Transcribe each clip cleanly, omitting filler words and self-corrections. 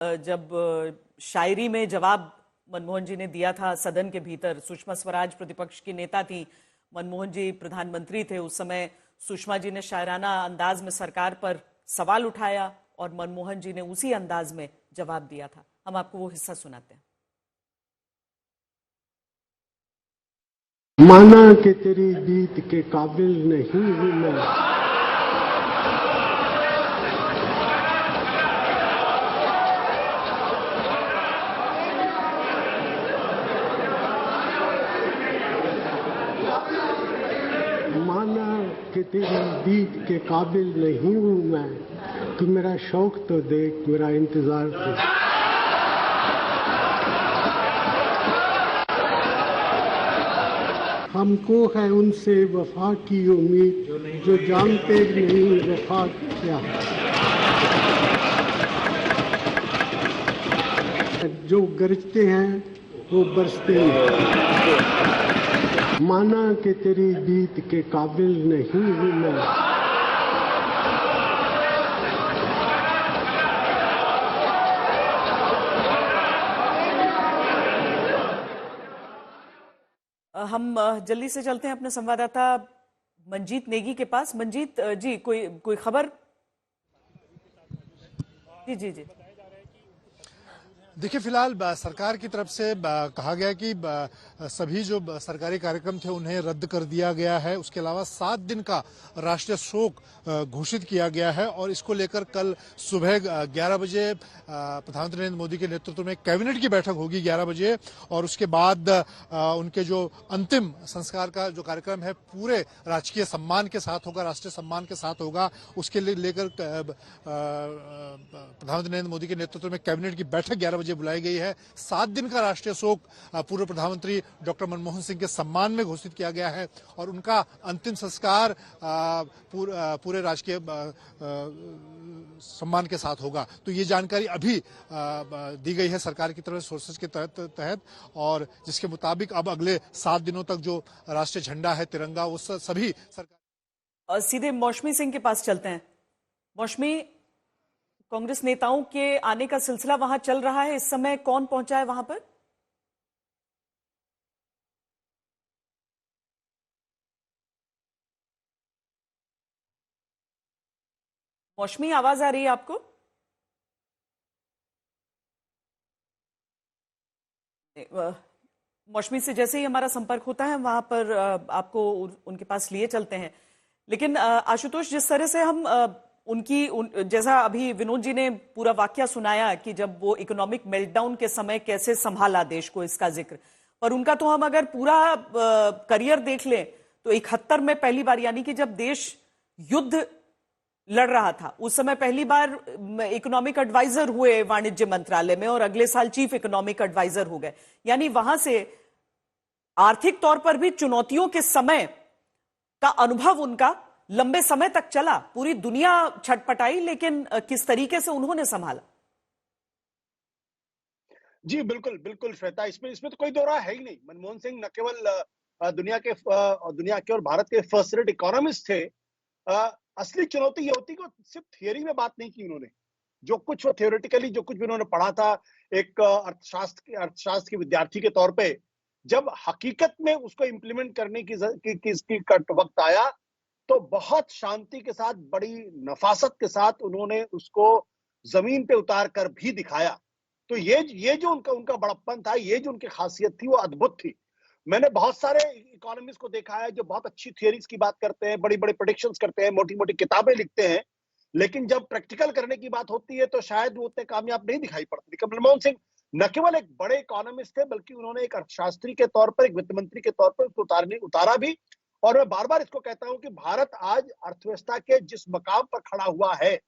जब शायरी में जवाब मनमोहन जी ने दिया था सदन के भीतर, सुषमा स्वराज प्रतिपक्ष की नेता थी, मनमोहन जी प्रधानमंत्री थे। उस समय सुषमा जी ने शायराना अंदाज में सरकार पर सवाल उठाया और मनमोहन जी ने उसी अंदाज में जवाब दिया था। हम आपको वो हिस्सा सुनाते हैं। माना कि तेरी दीद के काबिल नहीं हूं मैं, माना कि तेरी दीद के काबिल नहीं हूं मैं, तू मेरा शौक तो देख, मेरा इंतजार देख। हमको है उनसे वफा की उम्मीद, जो जानते नहीं वफा क्या है। जो गरजते हैं वो बरसते हैं। माना कि तेरी दीद के काबिल नहीं हूं मैं। हम जल्दी से चलते हैं अपने संवाददाता मंजीत नेगी के पास। मंजीत जी, कोई खबर? जी जी जी। देखिए, फिलहाल सरकार की तरफ से कहा गया कि सभी जो सरकारी कार्यक्रम थे उन्हें रद्द कर दिया गया है। उसके अलावा 7 दिन का राष्ट्रीय शोक घोषित किया गया है और इसको लेकर कल सुबह 11 बजे प्रधानमंत्री नरेंद्र मोदी के नेतृत्व में कैबिनेट की बैठक होगी 11 बजे, और उसके बाद उनके जो अंतिम संस्कार का जो कार्यक्रम है पूरे राजकीय सम्मान के साथ होगा, राष्ट्रीय सम्मान के साथ होगा। उसके लिए लेकर प्रधानमंत्री नरेंद्र मोदी के नेतृत्व में कैबिनेट की बैठक 11 बजे बुलाई गई है। 7 दिन का राष्ट्रीय शोक पूर्व प्रधानमंत्री डॉक्टर मनमोहन सिंह के सम्मान में घोषित किया गया है और उनका अंतिम संस्कार पूरे राजकीय सम्मान के साथ होगा। तो ये जानकारी अभी दी गई है सरकार की तरफ सोर्सेज के तहत, और जिसके मुताबिक अब अगले 7 दिनों तक जो राष्ट्रीय झंडा है, तिरंगा, वो सभी सरकार। सीधे मौसमी सिंह के पास चलते हैं। मौसमी, कांग्रेस नेताओं के आने का सिलसिला वहां चल रहा है, इस समय कौन पहुंचा है वहां पर? मौसमी, आवाज आ रही है आपको? मौसमी से जैसे ही हमारा संपर्क होता है वहां पर आपको उनके पास लिए चलते हैं। लेकिन आशुतोष, जिस तरह से हम जैसा अभी विनोद जी ने पूरा वाकया सुनाया कि जब वो इकोनॉमिक मेल्टडाउन के समय कैसे संभाला देश को, इसका जिक्र, पर उनका तो हम अगर पूरा करियर देख लें तो 71 में पहली बार, यानी कि जब देश युद्ध लड़ रहा था, उस समय पहली बार इकोनॉमिक एडवाइजर हुए वाणिज्य मंत्रालय में और अगले साल चीफ इकोनॉमिक एडवाइजर हो गए। यानी वहां से आर्थिक तौर पर भी चुनौतियों के समय का अनुभव उनका लंबे समय तक चला। पूरी दुनिया छटपटाई, लेकिन किस तरीके से उन्होंने संभाला। जी बिल्कुल बिल्कुल श्वेता, इसमें तो कोई दो राय है ही नहीं। मनमोहन सिंह न केवल दुनिया के और भारत के फर्स्ट रेट इकोनॉमिस्ट थे, असली चुनौती ये होती कि सिर्फ थियरी में बात नहीं की उन्होंने। जो कुछ वो थियोरेटिकली जो कुछ भी उन्होंने पढ़ा था एक अर्थशास्त्र के विद्यार्थी के तौर पे, जब हकीकत में उसको इम्प्लीमेंट करने की वक्त आया तो बहुत शांति के साथ, बड़ी नफासत के साथ उन्होंने उसको जमीन पे उतार कर भी दिखाया। तो ये जो उनका बड़प्पन था, ये जो उनकी खासियत थी, वो अद्भुत थी। मैंने बहुत सारे इकोनॉमिस्ट को देखा है जो बहुत अच्छी थियरीज की बात करते हैं, बड़ी बड़ी प्रेडिक्शंस करते हैं, मोटी मोटी किताबें लिखते हैं, लेकिन जब प्रैक्टिकल करने की बात होती है तो शायद वो उतने कामयाब नहीं दिखाई पड़ते। लेकिन मनमोहन सिंह न केवल एक बड़े इकोनॉमिस्ट थे, बल्कि उन्होंने एक अर्थशास्त्री के तौर पर, एक वित्त मंत्री के तौर पर उसको उतारा भी। और मैं बार बार इसको कहता हूं कि भारत आज अर्थव्यवस्था के जिस मकाम पर खड़ा हुआ है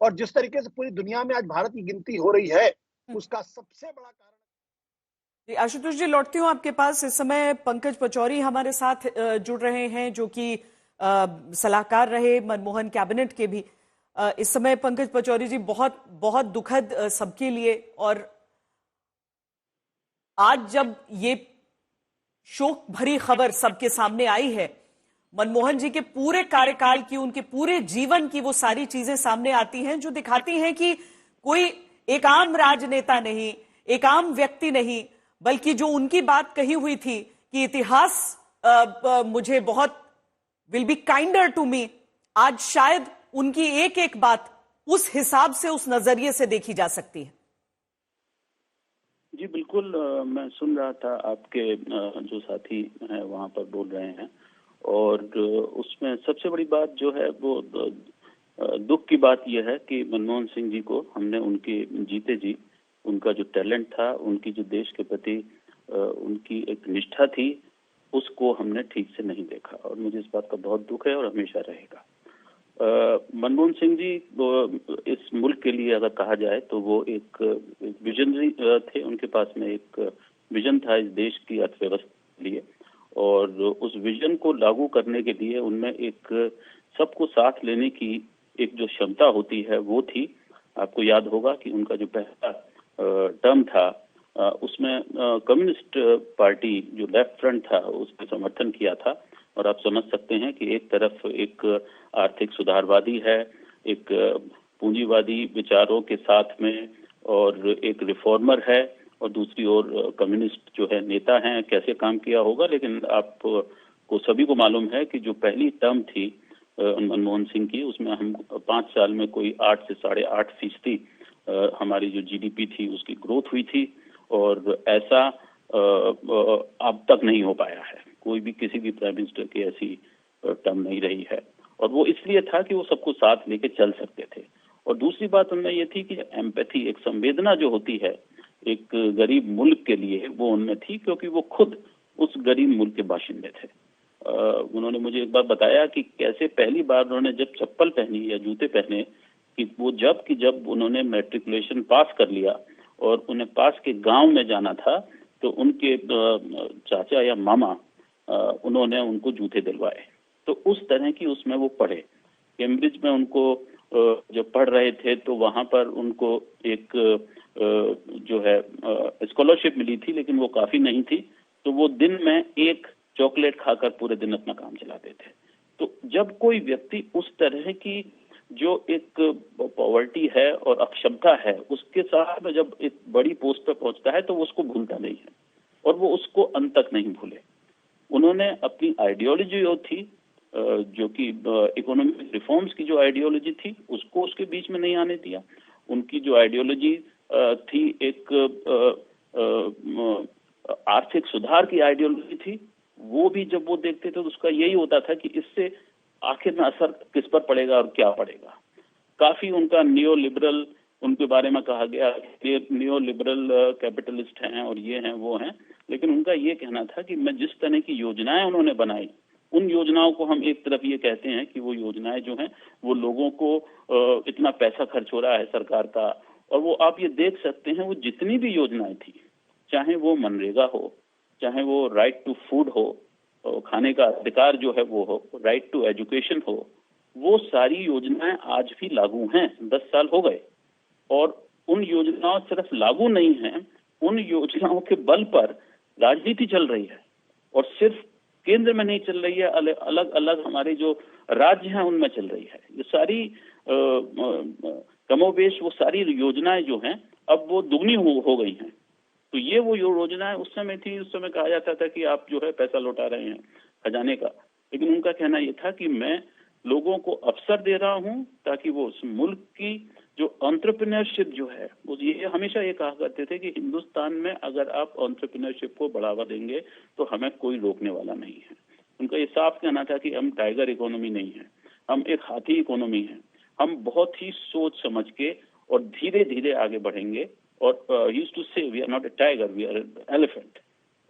और जिस तरीके से पूरी दुनिया में आज भारत की गिनती हो रही है, उसका सबसे बड़ा कारण। आशुतोष जी, लौटती हूँ आपके पास। इस समय पंकज पचौरी हमारे साथ जुड़ रहे हैं, जो कि सलाहकार रहे मनमोहन कैबिनेट के भी। इस समय पंकज पचौरी जी, बहुत बहुत दुखद सबके लिए, और आज जब ये शोक भरी खबर सबके सामने आई है, मनमोहन जी के पूरे कार्यकाल की, उनके पूरे जीवन की वो सारी चीजें सामने आती हैं जो दिखाती हैं कि कोई एक आम राजनेता नहीं, एक आम व्यक्ति नहीं, बल्कि जो उनकी बात कही हुई थी कि इतिहास मुझे बहुत will be kinder to me, आज शायद उनकी एक एक बात उस हिसाब से, उस नजरिए से देखी जा सकती है। जी बिल्कुल, मैं सुन रहा था आपके जो साथी हैं वहां पर बोल रहे हैं, और उसमें सबसे बड़ी बात जो है वो दुख की बात यह है कि मनमोहन सिंह जी को हमने उनके जीते जी उनका जो टैलेंट था, उनकी जो देश के प्रति उनकी एक निष्ठा थी, उसको हमने ठीक से नहीं देखा, और मुझे इस बात का बहुत दुख है और हमेशा रहेगा। मनमोहन सिंह जी इस मुल्क के लिए अगर कहा जाए तो वो एक विजनरी थे। उनके पास में एक विजन था इस देश की अर्थव्यवस्था के लिए, और उस विजन को लागू करने के लिए उनमें एक सबको साथ लेने की एक जो क्षमता होती है वो थी। आपको याद होगा कि उनका जो पहला टर्म था उसमें कम्युनिस्ट पार्टी जो लेफ्ट फ्रंट था उसका समर्थन किया था, और आप समझ सकते हैं कि एक तरफ एक आर्थिक सुधारवादी है, एक पूंजीवादी विचारों के साथ में, और एक रिफॉर्मर है, और दूसरी ओर कम्युनिस्ट जो है नेता हैं। कैसे काम किया होगा, लेकिन आपको सभी को मालूम है कि जो पहली टर्म थी मनमोहन सिंह की, उसमें हम 5 साल में कोई 8 से 8.5% हमारी जो जीडीपी थी उसकी ग्रोथ हुई थी, और ऐसा अब तक नहीं हो पाया है। कोई भी किसी भी प्राइम मिनिस्टर की ऐसी टर्म नहीं रही है, और वो इसलिए था कि वो सबको साथ लेके चल सकते थे। और दूसरी बात उनमें ये थी कि एम्पैथी, एक संवेदना जो होती है एक गरीब मुल्क के लिए, वो उनमें थी, क्योंकि वो खुद उस गरीब मुल्क के बाशिंदे थे। उन्होंने मुझे एक बार बताया कि कैसे पहली बार उन्होंने जब चप्पल पहनी या जूते पहने, कि वो जब उन्होंने मैट्रिकुलेशन पास कर लिया और उन्हें पास के गांव में जाना था, तो उनके चाचा या मामा उन्होंने उनको जूते दिलवाए। तो उस तरह की उसमें वो पढ़े। कैम्ब्रिज में उनको जब पढ़ रहे थे तो वहां पर उनको एक जो है स्कॉलरशिप मिली थी, लेकिन वो काफी नहीं थी, तो वो दिन में एक चॉकलेट खाकर पूरे दिन अपना काम चलाते थे। तो जब कोई व्यक्ति उस तरह की जो एक पॉवर्टी है और अक्षमता है उसके साथ में जब एक बड़ी पोस्ट पर पहुंचता है तो वो उसको भूलता नहीं है, और वो उसको अंत तक नहीं भूले। उन्होंने अपनी आइडियोलॉजी जो थी, जो कि इकोनॉमिक रिफॉर्म्स की जो आइडियोलॉजी थी, उसको उसके बीच में नहीं आने दिया। उनकी जो आइडियोलॉजी थी एक आर्थिक सुधार की आइडियोलॉजी थी, वो भी जब वो देखते थे तो उसका यही होता था कि इससे आखिर में असर किस पर पड़ेगा और क्या पड़ेगा। काफी उनका नियो लिबरल उनके बारे में कहा गया, नियो लिबरल कैपिटलिस्ट हैं और ये हैं वो हैं, लेकिन उनका ये कहना था कि मैं जिस तरह की योजनाएं उन्होंने बनाई, उन योजनाओं को हम एक तरफ ये कहते हैं कि वो योजनाएं जो हैं वो लोगों को इतना पैसा खर्च हो रहा है सरकार का, और वो आप ये देख सकते हैं वो जितनी भी योजनाएं थी, चाहे वो मनरेगा हो, चाहे वो राइट टू फूड हो, खाने का अधिकार जो है वो हो, राइट टू एजुकेशन हो, वो सारी योजनाएं आज भी लागू हैं। 10 साल हो गए, और उन योजनाओं सिर्फ लागू नहीं हैं, उन योजनाओं के बल पर राजनीति चल रही है, और सिर्फ केंद्र में नहीं चल रही है, अलग अलग हमारे जो राज्य हैं उनमें चल रही है। ये सारी कमोबेश वो सारी योजनाएं जो हैं अब वो दुगनी हो गई हैं। तो ये वो योजनाएं उस समय थी, उस समय कहा जाता था कि आप जो है पैसा लौटा रहे हैं खजाने का, लेकिन उनका कहना यह था कि मैं लोगों को अवसर दे रहा हूं ताकि वो उस मुल्क की जो एंटरप्रेन्योरशिप जो है, वो ये हमेशा ये कहा करते थे कि हिंदुस्तान में अगर आप एंटरप्रेन्योरशिप को बढ़ावा देंगे तो हमें कोई रोकने वाला नहीं है। उनका ये साफ कहना था कि हम टाइगर इकोनॉमी नहीं है, हम एक हाथी इकोनॉमी है। हम बहुत ही सोच समझ के और धीरे धीरे आगे बढ़ेंगे, और used to say we are not a tiger, we are an elephant.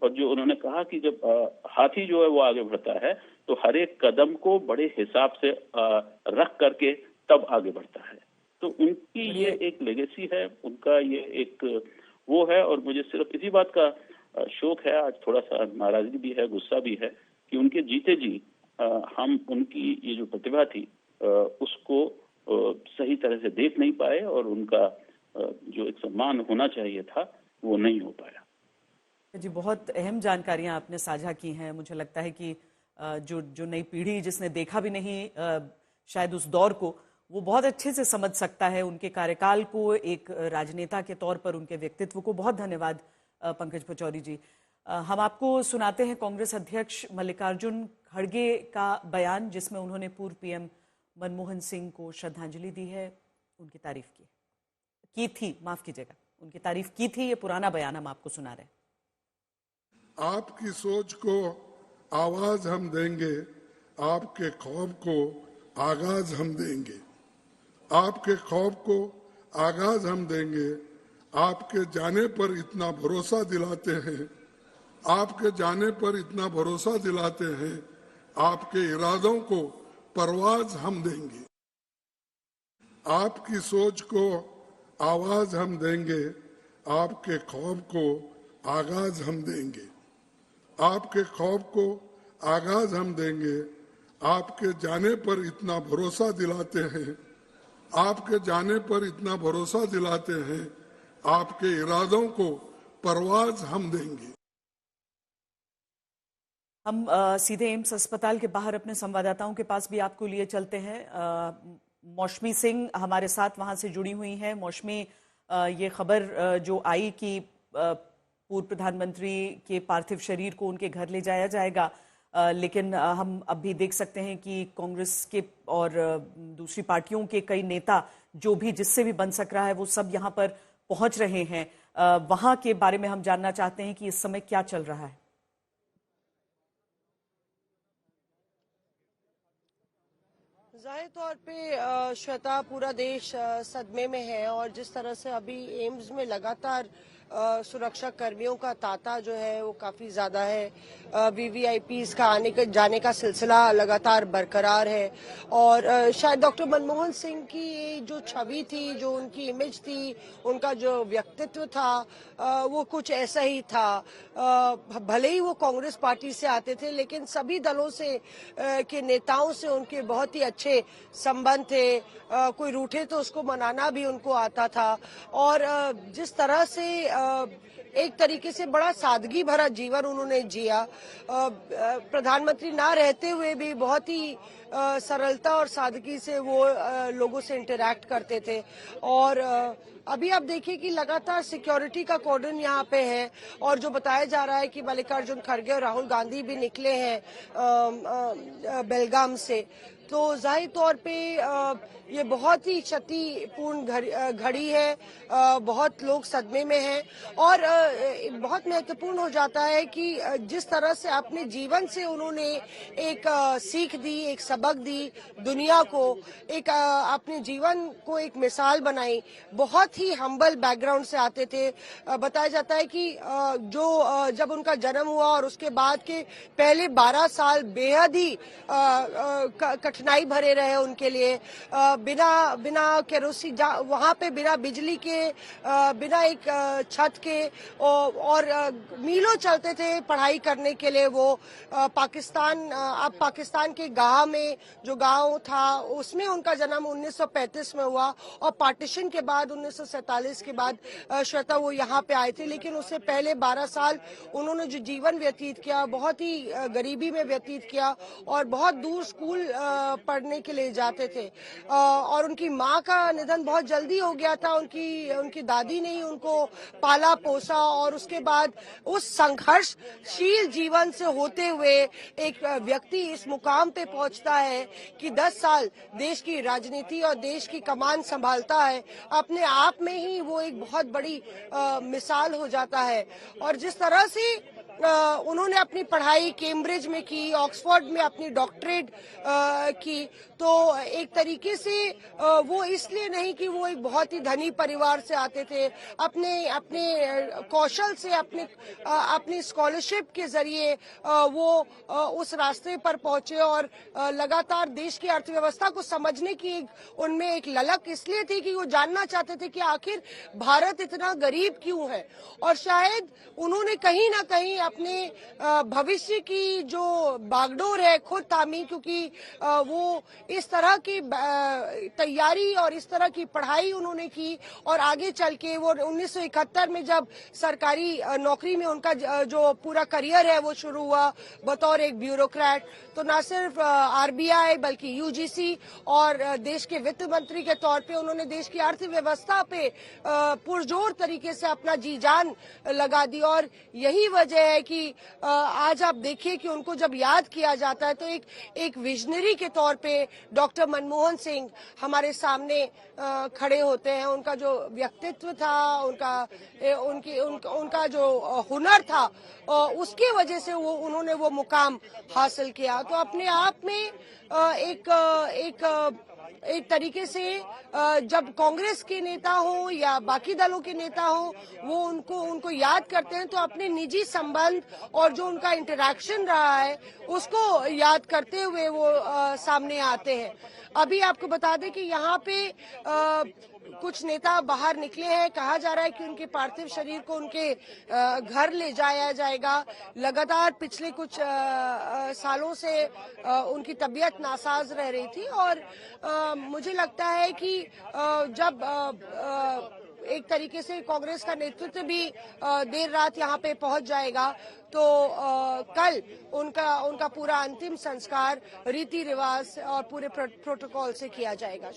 और जो उन्होंने कहा कि जब हाथी जो है वो आगे बढ़ता है तो हर एक कदम को बड़े हिसाब से रख करके तब आगे बढ़ता है। तो उनकी ये एक लेगेसी है, उनका ये एक वो है, और मुझे सिर्फ इसी बात का शौक है, आज थोड़ा सा नाराजगी भी है, गुस्सा भी है कि उनके जीते जी हम उनकी ये जो प्रतिभा थी उसको सही तरह से देख नहीं पाए, और उनका जो एक सम्मान होना चाहिए था वो नहीं हो पाया। जी, बहुत अहम जानकारियां आपने साझा की हैं। मुझे लगता है कि जो नई पीढ़ी जिसने देखा भी नहीं शायद उस दौर को, वो बहुत अच्छे से समझ सकता है उनके कार्यकाल को, एक राजनेता के तौर पर उनके व्यक्तित्व को। बहुत धन्यवाद पंकज पचौरी जी। हम आपको सुनाते हैं कांग्रेस अध्यक्ष मल्लिकार्जुन खड़गे का बयान, जिसमें उन्होंने पूर्व पीएम मनमोहन सिंह को श्रद्धांजलि दी है, उनकी तारीफ की थी, माफ कीजिएगा, उनकी तारीफ की थी। ये पुराना बयान हम आपको सुना रहे हैं। आपकी सोच को आवाज हम देंगे, आपके खौफ को आगाज हम देंगे। आपके खौफ को आगाज हम देंगे। आपके जाने पर इतना भरोसा दिलाते हैं, आपके जाने पर इतना भरोसा दिलाते हैं, आपके इरादों को परवाज हम देंगे। आपकी सोच को आवाज हम देंगे, आपके खौफ को आगाज हम देंगे। आपके खौफ को आगाज हम देंगे। आपके जाने पर इतना भरोसा दिलाते हैं, आपके जाने पर इतना भरोसा दिलाते हैं, आपके इरादों को परवाज हम देंगे। हम सीधे एम्स अस्पताल के बाहर अपने संवाददाताओं के पास भी आपको लिए चलते हैं। मौसमी सिंह हमारे साथ वहां से जुड़ी हुई हैं। मौसमी, ये खबर जो आई कि पूर्व प्रधानमंत्री के पार्थिव शरीर को उनके घर ले जाया जाएगा, लेकिन हम अब भी देख सकते हैं कि कांग्रेस के और दूसरी पार्टियों के कई नेता जो भी जिससे भी बन सक रहा है वो सब यहाँ पर पहुंच रहे हैं। वहां के बारे में हम जानना चाहते हैं कि इस समय क्या चल रहा है। जाहिर तौर पे श्वेता, पूरा देश सदमे में है और जिस तरह से अभी एम्स में लगातार सुरक्षा कर्मियों का तांता जो है वो काफी ज्यादा है। वीवीआईपीज का आने जाने का सिलसिला लगातार बरकरार है और शायद डॉक्टर मनमोहन सिंह की जो छवि थी, जो उनकी इमेज थी, उनका जो व्यक्तित्व था, वो कुछ ऐसा ही था। भले ही वो कांग्रेस पार्टी से आते थे, लेकिन सभी दलों से के नेताओं से उनके बहुत ही अच्छे संबंध थे। कोई रूठे तो उसको मनाना भी उनको आता था और जिस तरह से एक तरीके से बड़ा सादगी भरा जीवन उन्होंने जिया। प्रधानमंत्री ना रहते हुए भी बहुत ही सरलता और सादगी से वो लोगों से इंटरैक्ट करते थे और अभी आप देखिए कि लगातार सिक्योरिटी का कॉर्डन यहाँ पे है और जो बताया जा रहा है कि मल्लिकार्जुन खड़गे और राहुल गांधी भी निकले हैं बेलगाम से, तो जाहिर तौर पे ये बहुत ही क्षतिपूर्ण घड़ी है। बहुत लोग सदमे में हैं और बहुत महत्वपूर्ण हो जाता है कि जिस तरह से अपने जीवन से उन्होंने एक सीख दी, एक सबक दी दुनिया को, एक अपने जीवन को एक मिसाल बनाई। बहुत ही हम्बल बैकग्राउंड से आते थे। बताया जाता है कि जब उनका जन्म हुआ और उसके बाद के पहले 12 साल बेहद ही कठिनाई भरे रहे उनके लिए। बिना केरोसिन, वहां पे बिना बिजली के, बिना एक छत के और मीलों चलते थे पढ़ाई करने के लिए। वो पाकिस्तान के गाह में जो गांव था उसमें उनका जन्म 1935 में हुआ और पार्टीशन के बाद 1947 के बाद श्वेता वो यहाँ पे आए थे। लेकिन उससे पहले 12 साल उन्होंने जो जीवन व्यतीत किया बहुत ही गरीबी में व्यतीत किया और बहुत दूर स्कूल पढ़ने के लिए जाते थे और उनकी माँ का निधन बहुत जल्दी हो गया था। उनकी दादी ने ही उनको पाला पोसा और उसके बाद उस संघर्षशील जीवन से होते हुए एक व्यक्ति इस मुकाम पे पहुंचता है कि 10 साल देश की राजनीति और देश की कमान संभालता है। अपने आप में ही वो एक बहुत बड़ी मिसाल हो जाता है और जिस तरह से उन्होंने अपनी पढ़ाई कैम्ब्रिज में की, ऑक्सफोर्ड में अपनी डॉक्टरेट की, तो एक तरीके से वो इसलिए नहीं कि वो एक बहुत ही धनी परिवार से आते थे। अपने कौशल से, अपनी स्कॉलरशिप के जरिए वो उस रास्ते पर पहुंचे और लगातार देश की अर्थव्यवस्था को समझने की उनमें एक ललक इसलिए थी कि वो जानना चाहते थे कि आखिर भारत इतना गरीब क्यों है और शायद उन्होंने कहीं ना कहीं अपने भविष्य की जो बागडोर है खुद थामी, क्योंकि वो इस तरह की तैयारी और इस तरह की पढ़ाई उन्होंने की और आगे चल के वो 1971 में जब सरकारी नौकरी में उनका जो पूरा करियर है वो शुरू हुआ बतौर एक ब्यूरोक्रेट, तो न सिर्फ आरबीआई बल्कि यूजीसी और देश के वित्त मंत्री के तौर पे उन्होंने देश की अर्थव्यवस्था पे पुरजोर तरीके से अपना जी जान लगा दी। और यही वजह है कि आज आप देखिए कि उनको जब याद किया जाता है तो एक विजनरी के तौर पे डॉक्टर मनमोहन सिंह हमारे सामने खड़े होते हैं। उनका जो व्यक्तित्व था, उनका जो हुनर था, उसके वजह से उन्होंने वो मुकाम हासिल किया। तो अपने आप में एक तरीके से जब कांग्रेस के नेता हो या बाकी दलों के नेता हो वो उनको याद करते हैं तो अपने निजी संबंध और जो उनका इंटरैक्शन रहा है उसको याद करते हुए वो सामने आते हैं। अभी आपको बता दें कि यहाँ पे कुछ नेता बाहर निकले हैं। कहा जा रहा है कि उनके पार्थिव शरीर को उनके घर ले जाया जाएगा। लगातार पिछले कुछ सालों से उनकी तबीयत नासाज रह रही थी और मुझे लगता है कि जब एक तरीके से कांग्रेस का नेतृत्व भी देर रात यहाँ पे पहुंच जाएगा तो कल उनका पूरा अंतिम संस्कार रीति रिवाज और पूरे प्रोटोकॉल से किया जाएगा।